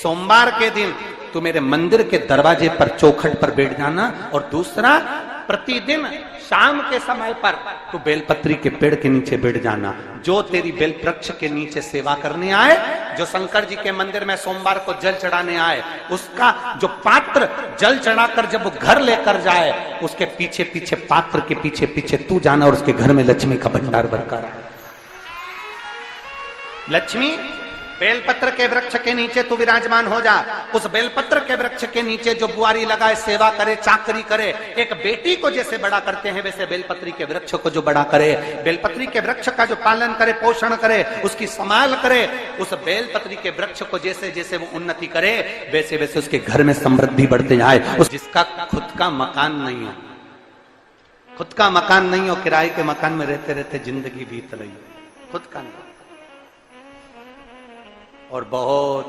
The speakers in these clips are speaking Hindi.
सोमवार के दिन तू मेरे मंदिर के दरवाजे पर चौखट पर बैठ जाना, और दूसरा प्रतिदिन शाम के समय पर तू बेलपत्री के पेड़ के नीचे बैठ जाना। जो तेरी बेल वृक्ष के नीचे सेवा करने आए, जो शंकर जी के मंदिर में सोमवार को जल चढ़ाने आए, उसका जो पात्र जल चढ़ाकर जब वो घर लेकर जाए, उसके पीछे पीछे, पात्र के पीछे पीछे तू जाना और उसके घर में लक्ष्मी का भंडार भरकर आए। लक्ष्मी बेलपत्र के वृक्ष के नीचे तू विराजमान हो जा। उस बेलपत्र के वृक्ष के नीचे जो बुआरी लगाए, सेवा करे, चाकरी करे, एक बेटी को जैसे बड़ा करते हैं वैसे बेलपत्री के वृक्ष को जो बड़ा करे, बेलपत्री के वृक्ष का जो पालन करे, पोषण करे, उसकी संभाल करे, उस बेलपत्री के वृक्ष को जैसे जैसे वो उन्नति करे, वैसे वैसे उसके घर में समृद्धि बढ़ते जाए। उस जिसका खुद का मकान नहीं हो, खुद का मकान नहीं हो, किराए के मकान में रहते रहते जिंदगी बीत रही हो, खुद का नहीं, और बहुत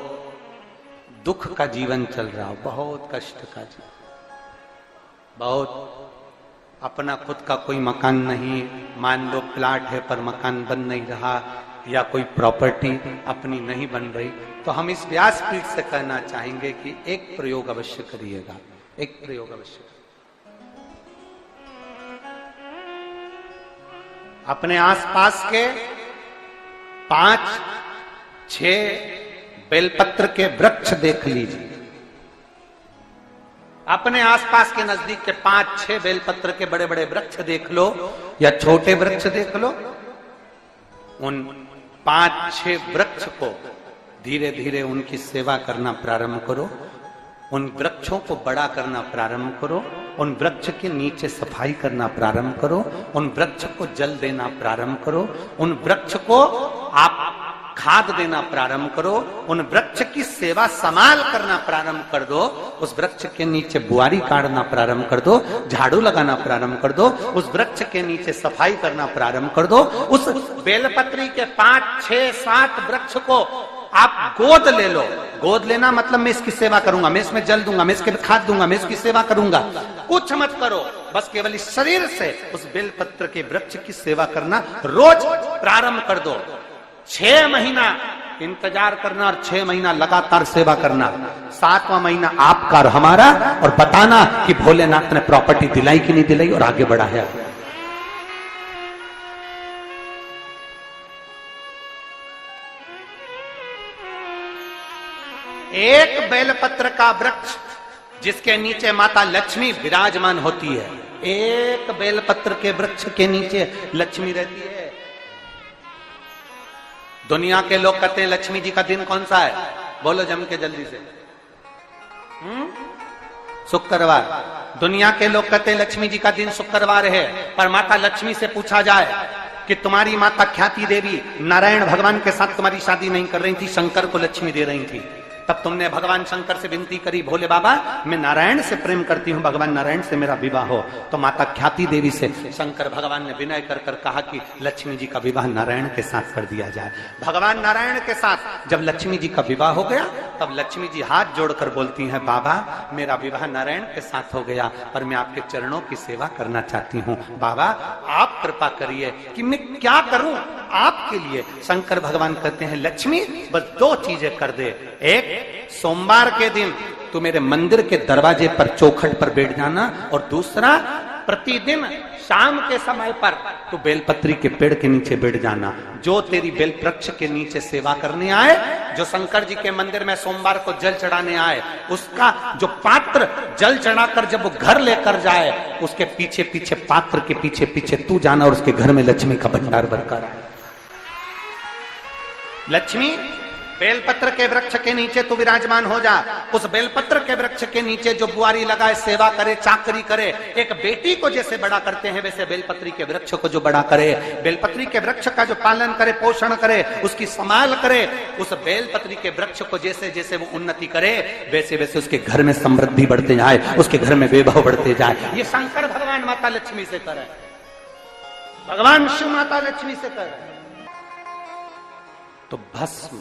दुख का जीवन चल रहा हो, बहुत कष्ट का जीवन, बहुत अपना खुद का कोई मकान नहीं, मान लो प्लाट है पर मकान बन नहीं रहा, या कोई प्रॉपर्टी अपनी नहीं बन रही, तो हम इस व्यासपीठ से कहना चाहेंगे कि एक प्रयोग अवश्य करिएगा, एक प्रयोग अवश्य। अपने आसपास के 5-6 बेलपत्र के वृक्ष देख लीजिए, अपने आसपास के नजदीक के 5-6 बेलपत्र के बड़े बड़े वृक्ष देख लो, या छोटे वृक्ष देख लो। उन 5-6 वृक्ष को धीरे धीरे उनकी सेवा करना प्रारंभ करो, उन वृक्षों को बड़ा करना प्रारंभ करो, उन वृक्ष के नीचे सफाई करना प्रारंभ करो, उन वृक्ष को जल देना प्रारंभ करो, उन वृक्ष को आप खाद देना प्रारंभ करो, उन वृक्ष की सेवा संभाल करना प्रारंभ कर दो, उस वृक्ष के नीचे बुआरी काटना प्रारंभ कर दो, झाड़ू लगाना प्रारंभ कर दो, उस वृक्ष के नीचे सफाई करना प्रारंभ कर दो। उस बेलपत्री के 5-6-7 वृक्ष को आप गोद ले लो। गोद लेना मतलब मैं इसकी सेवा करूंगा, मैं इसमें जल दूंगा, मैं इसके खाद दूंगा, मैं इसकी सेवा करूंगा, कुछ मत करो, बस केवल इस शरीर से उस बेलपत्र के वृक्ष की सेवा करना रोज प्रारंभ कर दो। 6 महीना इंतजार करना और 6 महीना लगातार सेवा करना, 7वां महीना आपका और हमारा, और बताना कि भोलेनाथ ने प्रॉपर्टी दिलाई कि नहीं दिलाई और आगे बढ़ा है। एक बेलपत्र का वृक्ष जिसके नीचे माता लक्ष्मी विराजमान होती है, एक बेलपत्र के वृक्ष के नीचे लक्ष्मी रहती है। दुनिया के लोग कहते हैं लक्ष्मी जी का दिन कौन सा है, बोलो जम के जल्दी से। शुक्रवार। दुनिया के लोग कहते हैं लक्ष्मी जी का दिन शुक्रवार है, पर माता लक्ष्मी से पूछा जाए कि तुम्हारी माता ख्याति देवी नारायण भगवान के साथ तुम्हारी शादी नहीं कर रही थी, शंकर को लक्ष्मी दे रही थी, तब तुमने भगवान शंकर से विनती करी, भोले बाबा मैं नारायण से प्रेम करती हूं, भगवान नारायण से मेरा विवाह हो। तो माता ख्याति देवी से शंकर भगवान ने विनय कर कर कहा कि लक्ष्मी जी का विवाह नारायण के साथ कर दिया जाए। भगवान नारायण के साथ जब लक्ष्मी जी का विवाह हो गया, तब लक्ष्मी जी हाथ जोड़कर बोलती हैं, बाबा मेरा विवाह नारायण के साथ हो गया, पर मैं आपके चरणों की सेवा करना चाहती हूँ, बाबा आप कृपा करिए कि मैं क्या करूं आपके लिए। शंकर भगवान कहते हैं लक्ष्मी बस 2 चीजें कर दे, एक सोमवार के दिन तू मेरे मंदिर के दरवाजे पर चौखट पर बैठ जाना, और दूसरा प्रतिदिन शाम के समय पर तू बेलपत्री के पेड़ के नीचे बैठ जाना। जो तेरी बेल वृक्ष के नीचे सेवा करने आए, जो शंकर जी के मंदिर में सोमवार को जल चढ़ाने आए, उसका जो पात्र जल चढ़ाकर जब वो घर लेकर जाए, उसके पीछे पीछे, पात्र के पीछे पीछे तू जाना और उसके घर में लक्ष्मी का भंडार भरकर आए। लक्ष्मी बेलपत्र के वृक्ष के नीचे तू विराजमान हो जा। उस बेलपत्र के वृक्ष के नीचे जो बुआरी लगाए, सेवा करे, चाकरी करे, एक बेटी को जैसे बड़ा करते हैं वैसे बेलपत्री के वृक्ष को जो बड़ा करे, बेलपत्री के वृक्ष का जो पालन करे, पोषण करे, उसकी संभाल करे, उस बेलपत्री के वृक्ष को जैसे जैसे वो उन्नति करे, वैसे वैसे उसके घर में समृद्धि बढ़ते जाए, उसके घर में वैभव बढ़ते जाए। ये शंकर भगवान माता लक्ष्मी से करे, भगवान शिव माता लक्ष्मी से करे। तो भस्म,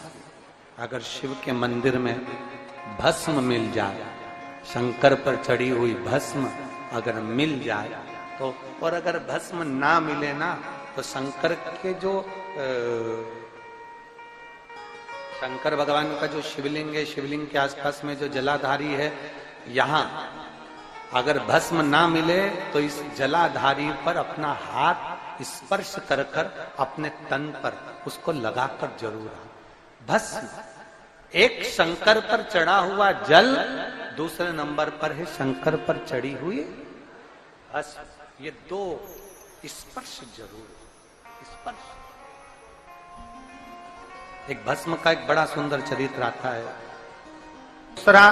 अगर शिव के मंदिर में भस्म मिल जाए, शंकर पर चढ़ी हुई भस्म अगर मिल जाए तो, और अगर भस्म ना मिले ना, तो शंकर के जो शंकर भगवान का जो शिवलिंग है, शिवलिंग के आसपास में जो जलाधारी है, यहाँ अगर भस्म ना मिले तो इस जलाधारी पर अपना हाथ स्पर्श कर कर अपने तन पर उसको लगाकर जरूर आओ। भस्म एक शंकर पर चढ़ा हुआ जल, दूसरे नंबर पर है शंकर पर चढ़ी हुई भस्म। ये दो स्पर्श जरूर, स्पर्श। एक भस्म का एक बड़ा सुंदर चरित्र आता है। दूसरा,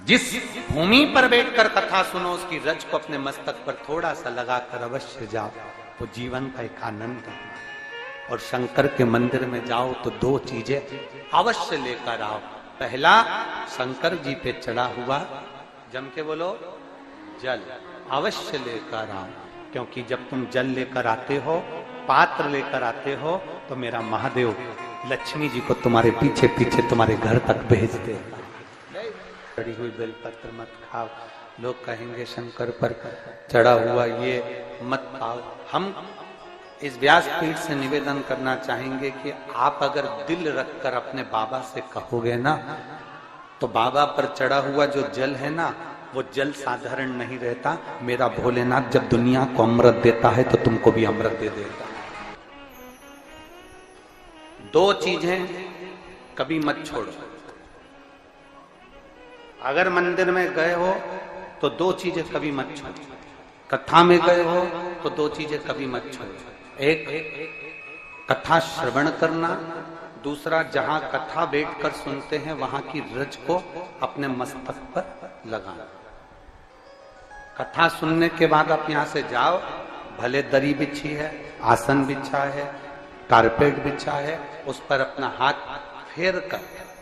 जिस भूमि पर बैठकर कथा सुनो उसकी रज को अपने मस्तक पर थोड़ा सा लगाकर अवश्य जाओ, वो जीवन का एक आनंद है। और शंकर के मंदिर में जाओ तो दो चीजें अवश्य लेकर आओ। पहला, शंकर जी पे चढ़ा हुआ, जम के बोलो, जल अवश्य लेकर आओ। क्योंकि जब तुम जल लेकर आते हो, पात्र लेकर आते हो, तो मेरा महादेव लक्ष्मी जी को तुम्हारे पीछे पीछे तुम्हारे घर तक भेजते हैं। चढ़ी हुई बेलपत्र मत खाओ, लोग कहेंगे शंकर पर चढ़ा हुआ ये मत खाओ। हम इस व्यासपीठ से निवेदन करना चाहेंगे कि आप अगर दिल रखकर अपने बाबा से कहोगे ना, तो बाबा पर चढ़ा हुआ जो जल है ना, वो जल साधारण नहीं रहता। मेरा भोलेनाथ जब दुनिया को अमृत देता है तो तुमको भी अमृत दे देता है। दो चीजें कभी मत छोड़ो। अगर मंदिर में गए हो तो दो चीजें कभी मत छोड़ो। कथा में गए हो तो दो चीजें कभी मत छोड़ो। एक, कथा श्रवण करना। दूसरा, जहां कथा बैठकर सुनते हैं वहां की रज को अपने मस्तक पर लगाना। कथा सुनने के बाद आप यहां से जाओ, भले दरी बिछी है, आसन बिछा है, कारपेट बिछा है, उस पर अपना हाथ फेर कर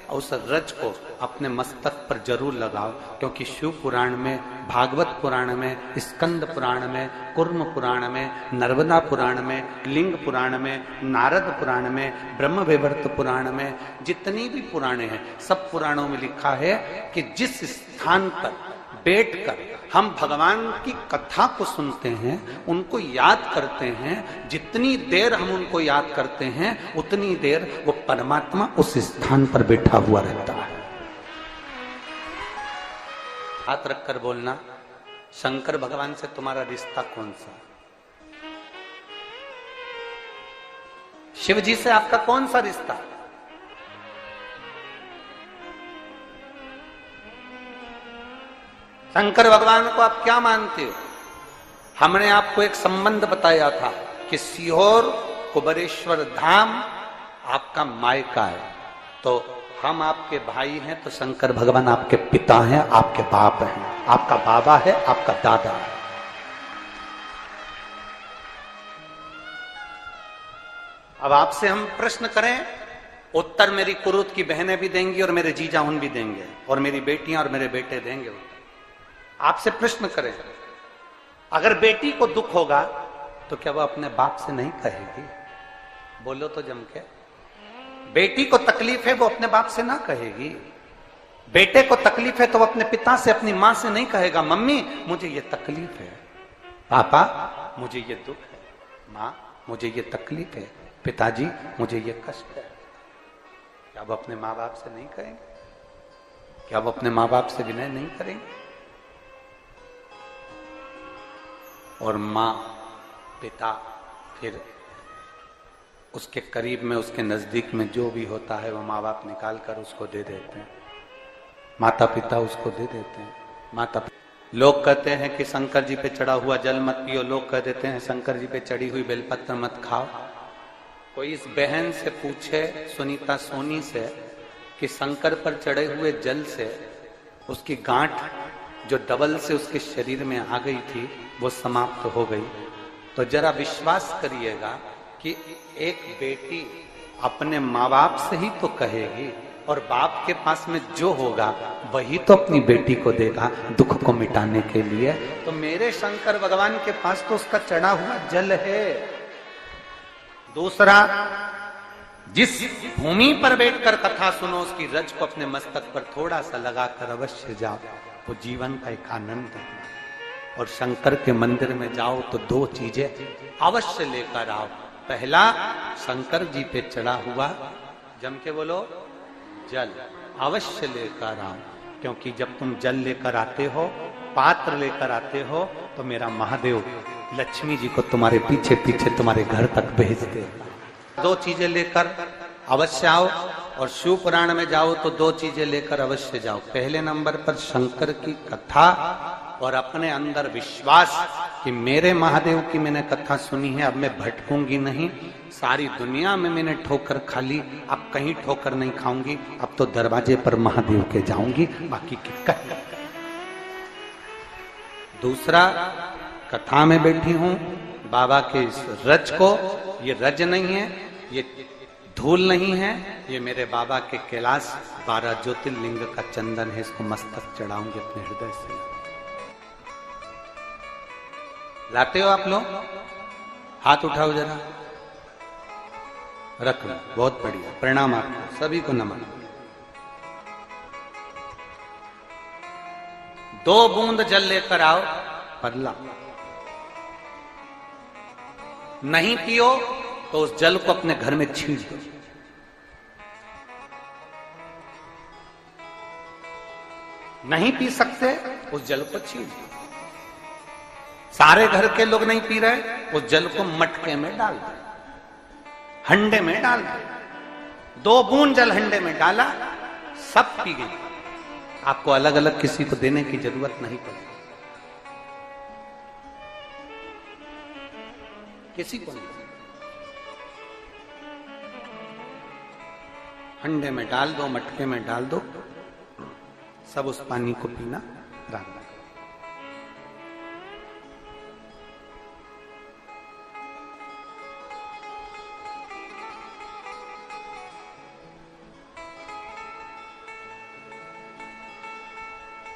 उस रज को अपने मस्तक पर जरूर लगाओ। क्योंकि शिव पुराण में, भागवत पुराण में, स्कंद पुराण में, कुर्म पुराण में, नर्मदा पुराण में, लिंग पुराण में, नारद पुराण में, ब्रह्म वैवर्त पुराण में, जितनी भी पुराणे हैं, सब पुराणों में लिखा है कि जिस स्थान पर बैठकर हम भगवान की कथा को सुनते हैं, उनको याद करते हैं, जितनी देर हम उनको याद करते हैं उतनी देर वो परमात्मा उस स्थान पर बैठा हुआ रहता है। हाथ रखकर बोलना, शंकर भगवान से तुम्हारा रिश्ता कौन सा? शिव जी से आपका कौन सा रिश्ता? शंकर भगवान को आप क्या मानते हो? हमने आपको एक संबंध बताया था कि सीहोर कुबेरेश्वर धाम आपका मायका है, तो हम आपके भाई हैं, तो शंकर भगवान आपके पिता हैं, आपके बाप हैं, आपका बाबा है, आपका दादा है। अब आपसे हम प्रश्न करें, उत्तर मेरी कुरुत की बहनें भी देंगी और मेरे जीजा उन भी देंगे और मेरी बेटियां और मेरे बेटे देंगे। आपसे प्रश्न करें, अगर बेटी को दुख होगा तो क्या वो अपने बाप से नहीं कहेगी? बोलो तो जम के। बेटी को तकलीफ है, वो अपने बाप से ना कहेगी। बेटे को तकलीफ है तो वो अपने पिता से, अपनी मां से नहीं कहेगा, मम्मी मुझे ये तकलीफ है, पापा मुझे ये दुख है, मां मुझे ये तकलीफ है, पिताजी मुझे ये कष्ट है। क्या वो अपने माँ बाप से नहीं कहेंगे? क्या वो अपने माँ बाप से विनय नहीं करेंगे? और माँ, पिता, फिर उसके करीब में, उसके नजदीक में जो भी होता है वो माँ बाप निकाल कर उसको दे देते हैं, माता पिता उसको दे देते हैं। माता लोग कहते हैं कि शंकर जी पे चढ़ा हुआ जल मत पियो, लोग कह देते हैं शंकर जी पे चढ़ी हुई बेलपत्र मत खाओ। कोई इस बहन से पूछे, सुनीता सोनी से, कि शंकर पर चढ़े हुए जल से उसकी गांठ जो डबल से उसके शरीर में आ गई थी वो समाप्त हो गई, तो जरा विश्वास करिएगा कि एक बेटी अपने माँ बाप से ही तो कहेगी, और बाप के पास में जो होगा वही तो अपनी बेटी को देगा दुख को मिटाने के लिए। तो मेरे शंकर भगवान के पास तो उसका चढ़ा हुआ जल है। दूसरा, जिस भूमि पर बैठकर कथा सुनो उसकी रज को अपने मस्तक पर थोड़ा सा लगाकर अवश्य जाओ, वो जीवन का एक आनंद है। और शंकर के मंदिर में जाओ तो दो चीजें अवश्य लेकर आओ। पहला, शंकर जी पे चढ़ा हुआ जम के बोलो, जल अवश्य लेकर आओ, क्योंकि जब तुम जल लेकर आते हो, पात्र लेकर आते हो, तो मेरा महादेव लक्ष्मी जी को तुम्हारे पीछे पीछे तुम्हारे घर तक भेजते हैं। दो चीजें लेकर अवश्य आओ, और शिव पुराण में जाओ तो दो चीजें लेकर अवश्य जाओ। पहले नंबर पर शंकर की कथा और अपने अंदर विश्वास कि मेरे महादेव की मैंने कथा सुनी है, अब मैं भटकूंगी नहीं। सारी दुनिया में मैंने ठोकर खा ली, अब कहीं ठोकर नहीं खाऊंगी, अब तो दरवाजे पर महादेव के जाऊंगी, बाकी की कहीं। दूसरा, कथा में बैठी हूं बाबा के इस रज को, ये रज नहीं है, ये धूल नहीं है, ये मेरे बाबा के कैलाश 12 ज्योतिर्लिंग का चंदन है, इसको मस्तक चढ़ाऊंगी अपने हृदय से। लाते हो आप लोग? हाथ उठाओ जरा, रख लो, बहुत बढ़िया, प्रणाम आपको सभी को, नमन। 2 बूंद जल लेकर आओ, पगला नहीं पियो तो उस जल को अपने घर में छींट दो। नहीं पी सकते, उस जल को छींट दो। सारे घर के लोग नहीं पी रहे, उस जल को मटके में डाल दो, हंडे में डाल दो। 2 बूंद जल हंडे में डाला, सब पी गई। आपको अलग अलग किसी को देने की जरूरत नहीं पड़ती, किसी को नहीं। हंडे में डाल दो, मटके में डाल दो, सब उस पानी को पीना रात।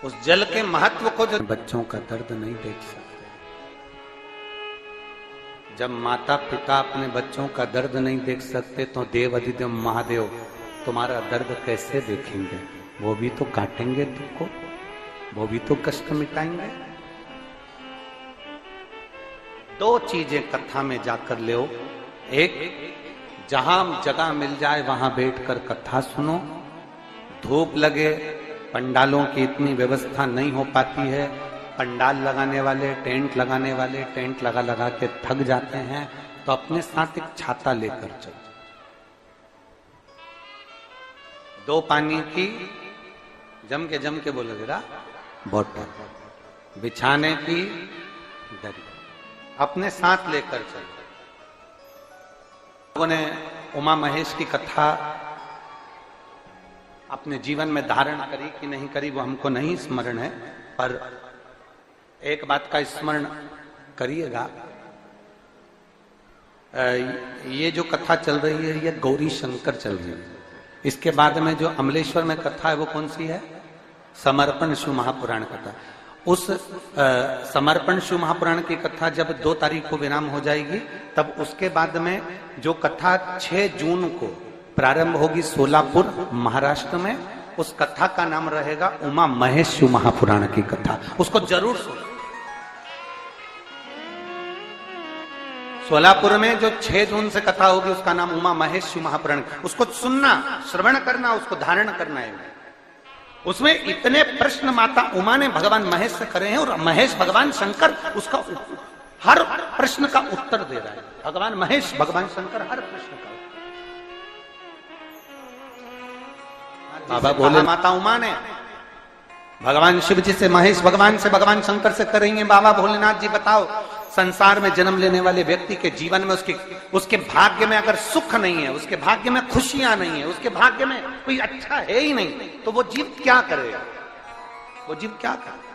उस जल के महत्व को जो बच्चों का दर्द नहीं देख सकते, जब माता पिता अपने बच्चों का दर्द नहीं देख सकते, तो देव अधिदेव महादेव तुम्हारा दर्द कैसे देखेंगे? वो भी तो काटेंगे तुमको, वो भी तो कष्ट मिटाएंगे। 2 चीजें कथा में जाकर ले, एक जहां जगह मिल जाए वहां बैठकर कथा सुनो। धूप लगे, पंडालों की इतनी व्यवस्था नहीं हो पाती है, पंडाल लगाने वाले, टेंट लगाने वाले टेंट लगा लगा के थक जाते हैं, तो अपने साथ एक छाता लेकर चलो। 2 पानी की जम के बोलो जरा, बोतल, बिछाने की दरी अपने साथ लेकर चलो। लोगों ने उमा महेश की कथा अपने जीवन में धारण करी कि नहीं करी वो हमको नहीं स्मरण है, पर एक बात का स्मरण करिएगा, ये जो कथा चल रही है ये गौरी शंकर चल रही है। इसके बाद में जो अमलेश्वर में कथा है वो कौन सी है? समर्पण शिव महापुराण कथा। उस समर्पण शिव महापुराण की कथा जब 2 तारीख को विराम हो जाएगी, तब उसके बाद में जो कथा 6 जून को प्रारंभ होगी सोलापुर महाराष्ट्र में, उस कथा का नाम रहेगा उमा महेश शिव महापुराण की कथा। उसको जरूर सुनो। सोलापुर में जो 6 जून से कथा होगी उसका नाम उमा महेश शिव महापुराण। उसको सुनना, श्रवण करना, उसको धारण करना है। उसमें इतने प्रश्न माता उमा ने भगवान महेश से करे हैं, और महेश भगवान शंकर उसका हर प्रश्न का उत्तर दे रहा है। भगवान महेश भगवान शंकर हर प्रश्न का। बाबा बोले माता उमा ने भगवान शिव जी से, महेश भगवान से, भगवान शंकर से करेंगे, बाबा भोलेनाथ जी बताओ, संसार में जन्म लेने वाले व्यक्ति के जीवन में उसके भाग्य में अगर सुख नहीं है, उसके भाग्य में खुशियां नहीं है, उसके भाग्य में कोई अच्छा है ही नहीं, तो वो जीव क्या करेगा? वो जीव क्या करे?